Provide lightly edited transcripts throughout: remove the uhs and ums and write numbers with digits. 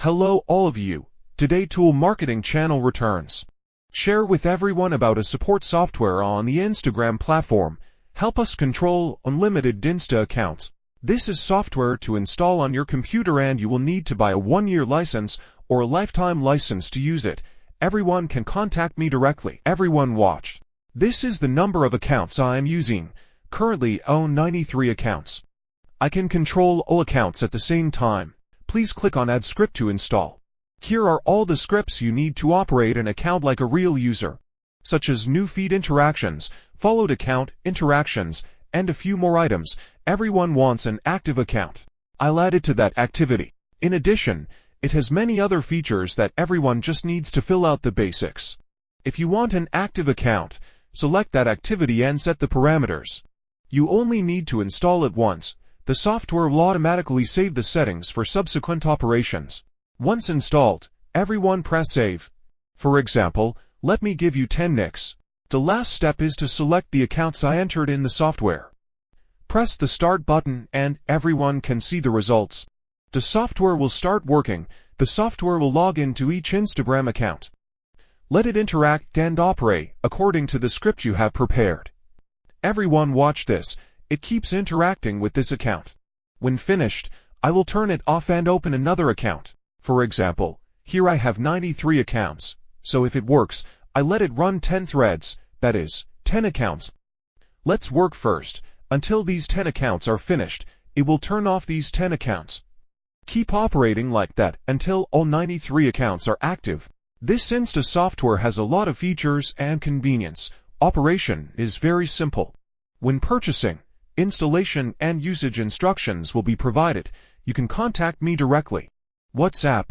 Hello all of you. Today Tool Marketing channel returns. Share with everyone about a support software on the Instagram platform. Help us control unlimited Insta accounts. This is software to install on your computer and you will need to buy a 1-year license or a lifetime license to use it. Everyone can contact me directly. Everyone watched. This is the number of accounts I am using. Currently own 93 accounts. I can control all accounts at the same time. Please click on Add Script to install. Here are all the scripts you need to operate an account like a real user, such as new feed interactions, followed account interactions, and a few more items. Everyone wants an active account. I'll add it to that activity. In addition, it has many other features that everyone just needs to fill out the basics. If you want an active account, select that activity and set the parameters. You only need to install it once. The software will automatically save the settings for subsequent operations. Once installed, everyone press Save. For example, let me give you 10 nicks. The last step is to select the accounts I entered in the software. Press the Start button and everyone can see the results. The software will start working. The software will log into each Instagram account. Let it interact and operate according to the script you have prepared. Everyone watch this. It keeps interacting with this account. When finished, I will turn it off and open another account. For example, here I have 93 accounts, so if it works, I let it run 10 threads, that is, 10 accounts. Let's work first. Until these 10 accounts are finished, it will turn off these 10 accounts. Keep operating like that until all 93 accounts are active. This Insta software has a lot of features and convenience. Operation is very simple. When purchasing, installation and usage instructions will be provided. You can contact me directly. WhatsApp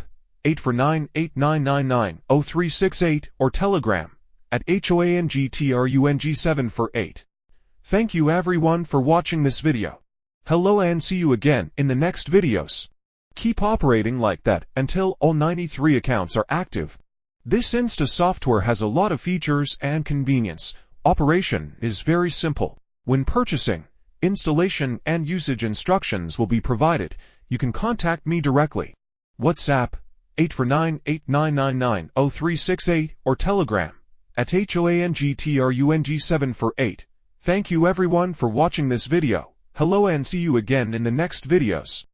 849-8999-0368 or Telegram at HOANGTRUNG748. Thank you everyone for watching this video. Hello and see you again in the next videos. Keep operating like that until all 93 accounts are active. This Insta software has a lot of features and convenience. Operation is very simple. When purchasing, installation and usage instructions will be provided. You can contact me directly. WhatsApp 849-8999-0368 or Telegram at HOANGTRUNG748. Thank you everyone for watching this video. Hello and see you again in the next videos.